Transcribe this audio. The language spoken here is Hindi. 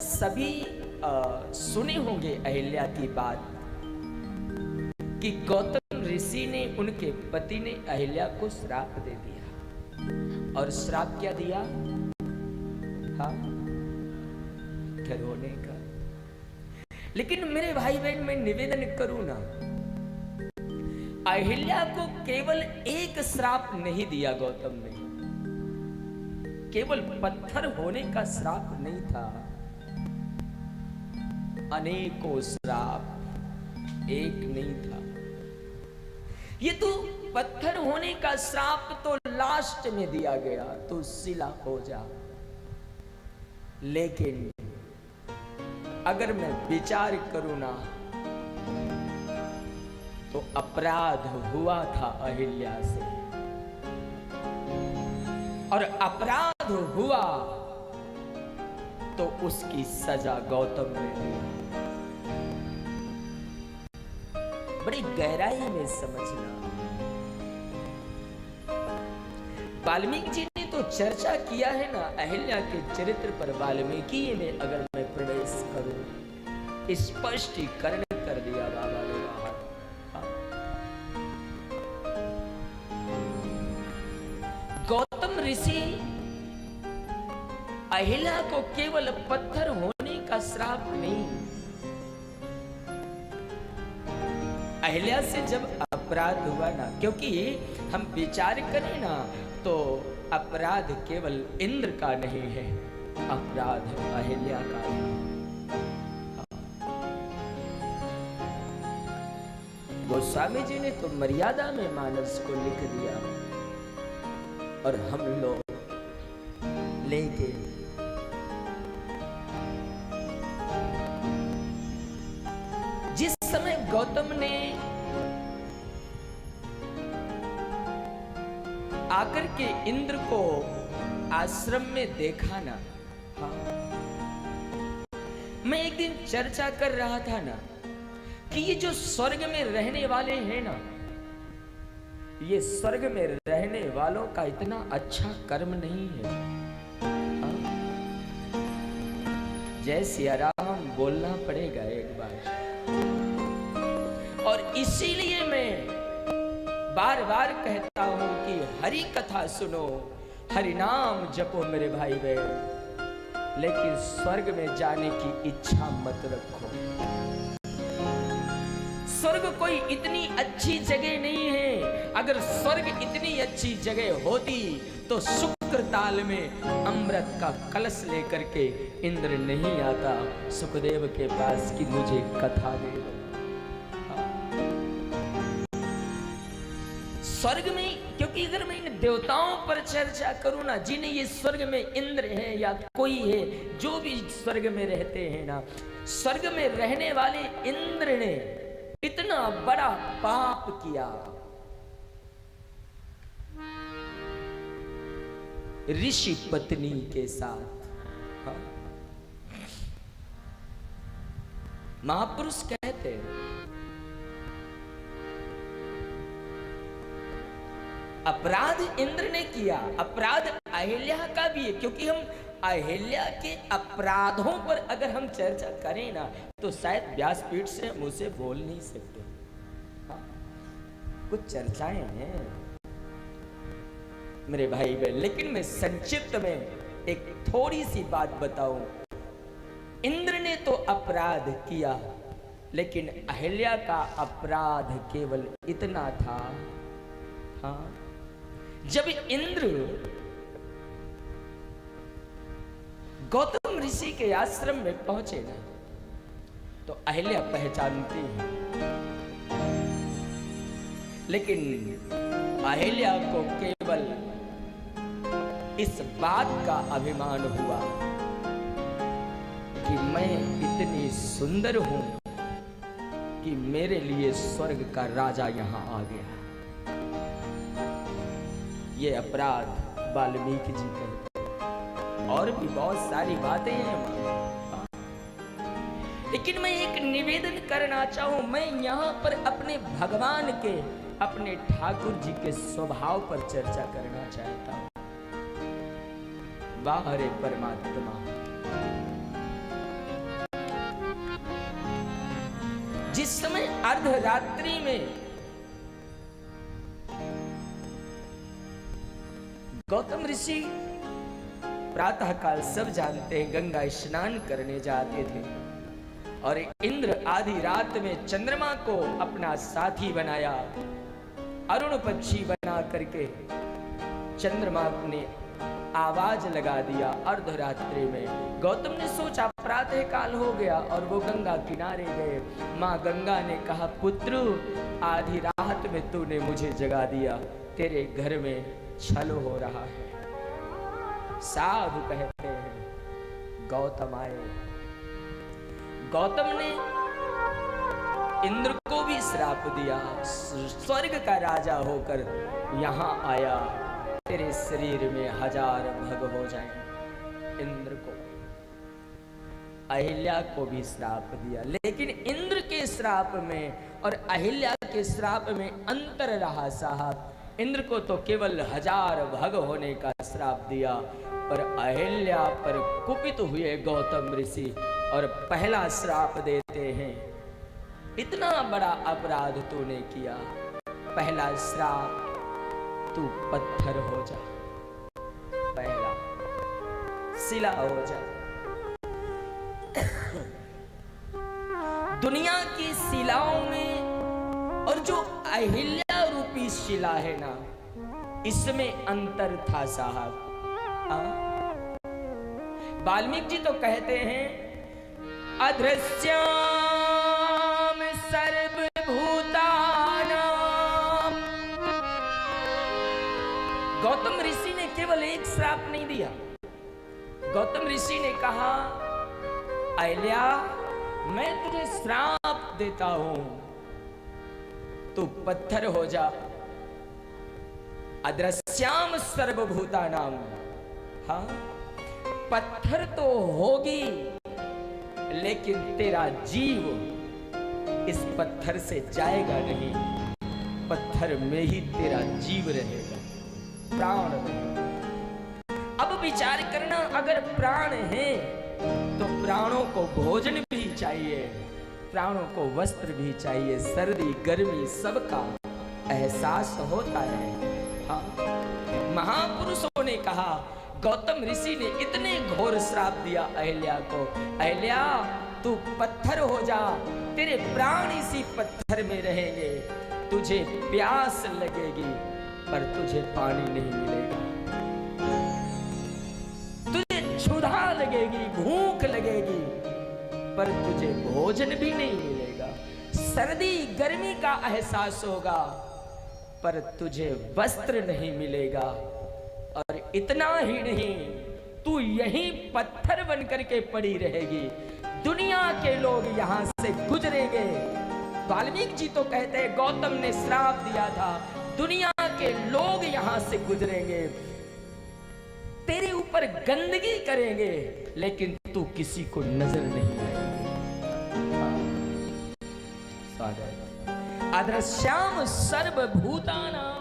सभी सुने होंगे अहिल्या की बात कि गौतम ऋषि ने, उनके पति ने अहिल्या को श्राप दे दिया। और श्राप क्या दिया? हाँ, रोने का। लेकिन मेरे भाई बहन, मैं निवेदन करूं ना, अहिल्या को केवल एक श्राप नहीं दिया गौतम ने, केवल पत्थर होने का श्राप नहीं था, अनेकों श्राप, एक नहीं था। ये तो पत्थर होने का श्राप तो लास्ट में दिया गया, तो शिला हो जा। लेकिन अगर मैं विचार करूं ना, तो अपराध हुआ था अहिल्या से, और अपराध हुआ तो उसकी सजा गौतम ने दी। बड़ी गहराई में समझना। वाल्मीकि जी ने तो चर्चा किया है ना अहिल्या के चरित्र पर। वाल्मीकि में अगर मैं प्रवेश करूं, स्पष्टीकरण कर दिया बाबा ने बाहर। गौतम ऋषि अहिल्या को केवल पत्थर होने का श्राप नहीं, अहिल्या से जब अपराध हुआ ना, क्योंकि हम विचार करें ना तो अपराध केवल इंद्र का नहीं है, अपराध अहिल्या का है। गोस्वामी जी ने तो मर्यादा में मानस को लिख दिया, और हम लोग लेके जिस समय गौतम ने आकर के इंद्र को आश्रम में देखा ना, हाँ, मैं एक दिन चर्चा कर रहा था ना कि ये जो स्वर्ग में रहने वाले हैं ना, ये स्वर्ग में रहने वालों का इतना अच्छा कर्म नहीं है। हाँ? जय सिया राम बोलना पड़ेगा एक बार। और इसीलिए मैं बार बार कहता हूं कि हरि कथा सुनो, हरि नाम जपो मेरे भाई बहन, लेकिन स्वर्ग में जाने की इच्छा मत रखो। स्वर्ग कोई इतनी अच्छी जगह नहीं है। अगर स्वर्ग इतनी अच्छी जगह होती तो शुक्र ताल में अमृत का कलश लेकर के इंद्र नहीं आता सुखदेव के पास कि मुझे कथा दे दो। स्वर्ग में, क्योंकि अगर मैं इन देवताओं पर चर्चा करूं ना, जिन्हें ये स्वर्ग में इंद्र है या कोई है, जो भी स्वर्ग में रहते हैं ना, स्वर्ग में रहने वाले इंद्र ने इतना बड़ा पाप किया, ऋषि पत्नी के साथ। हाँ? महापुरुष कहते हैं अपराध इंद्र ने किया, अपराध अहिल्या का भी है, क्योंकि हम अहिल्या के अपराधों पर अगर हम चर्चा करें ना तो शायद व्यासपीठ से हम उसे बोल नहीं सकते। हाँ? कुछ चर्चाएं हैं मेरे भाई बहन, लेकिन मैं संक्षिप्त में एक थोड़ी सी बात बताऊं। इंद्र ने तो अपराध किया, लेकिन अहिल्या का अपराध केवल इतना था, हाँ, जब इंद्र गौतम ऋषि के आश्रम में पहुंचे ना, तो अहिल्या पहचानती है, लेकिन अहिल्या को केवल इस बात का अभिमान हुआ कि मैं इतनी सुंदर हूं कि मेरे लिए स्वर्ग का राजा यहां आ गया। ये अपराध वाल्मीकि जी कहते। और भी बहुत सारी बातें हैं, लेकिन मैं एक निवेदन करना चाहूं। मैं यहां पर अपने भगवान के, अपने ठाकुर जी के स्वभाव पर चर्चा करना चाहता हूं। वाह रे परमात्मा, जिस समय अर्धरात्रि में गौतम ऋषि प्रातः काल सब जानते हैं गंगा स्नान करने जाते थे और इंद्र आधी रात में चंद्रमा को अपना साथी बनाया, अरुण पक्षी बना करके चंद्रमा ने आवाज लगा दिया अर्धरात्रि में। गौतम ने सोचा प्रातः काल हो गया और वो गंगा किनारे गए। माँ गंगा ने कहा, पुत्र आधी रात में तूने मुझे जगा दिया, तेरे घर में छल हो रहा है। साधु कहते हैं गौतम आए। गौतम ने इंद्र को भी श्राप दिया, स्वर्ग का राजा होकर यहां आया, तेरे शरीर में 1000 भग हो जाएं। इंद्र को, अहिल्या को भी श्राप दिया, लेकिन इंद्र के श्राप में और अहिल्या के श्राप में अंतर रहा साहब। इंद्र को तो केवल 1000 भग होने का श्राप दिया, पर अहिल्या पर कुपित हुए गौतम ऋषि और पहला श्राप देते हैं, इतना बड़ा अपराध तूने किया, पहला श्राप तू पत्थर हो जा, पहला शिला हो जा। दुनिया की शिलाओं में और जो अहिल्या रूपी शिला है ना, इसमें अंतर था साहब। वाल्मीकि जी तो कहते हैं अदृश्यम सर्वभूतानां। गौतम ऋषि ने केवल एक श्राप नहीं दिया। गौतम ऋषि ने कहा, अहिल्या मैं तुझे श्राप देता हूं, तू पत्थर हो जा। अदृश्याम सर्वभूतानां, हाँ पत्थर तो होगी, लेकिन तेरा जीव इस पत्थर से जाएगा नहीं, पत्थर में ही तेरा जीव रहेगा, प्राण रहेगा। अब विचार करना, अगर प्राण है तो प्राणों को भोजन भी चाहिए, प्राणों को वस्त्र भी चाहिए, सर्दी गर्मी सबका एहसास होता है। हाँ, महापुरुषों ने कहा, गौतम ऋषि ने इतने घोर श्राप दिया अहिल्या को, अहिल्या तू पत्थर हो जा, तेरे प्राण इसी पत्थर में रहेंगे, तुझे प्यास लगेगी पर तुझे पानी नहीं मिलेगा, तुझे क्षुधा लगेगी, भूख लगेगी, पर तुझे भोजन भी नहीं मिलेगा, सर्दी गर्मी का एहसास होगा पर तुझे वस्त्र नहीं मिलेगा, और इतना ही नहीं, तू यहीं पत्थर बनकर के पड़ी रहेगी, दुनिया के लोग यहां से गुजरेंगे। वाल्मीकि जी तो कहते हैं गौतम ने श्राप दिया था, दुनिया के लोग यहां से गुजरेंगे, तेरे ऊपर गंदगी करेंगे, लेकिन तू किसी को नजर नहीं आएगी। अदृश्याम सर्वभूतानां,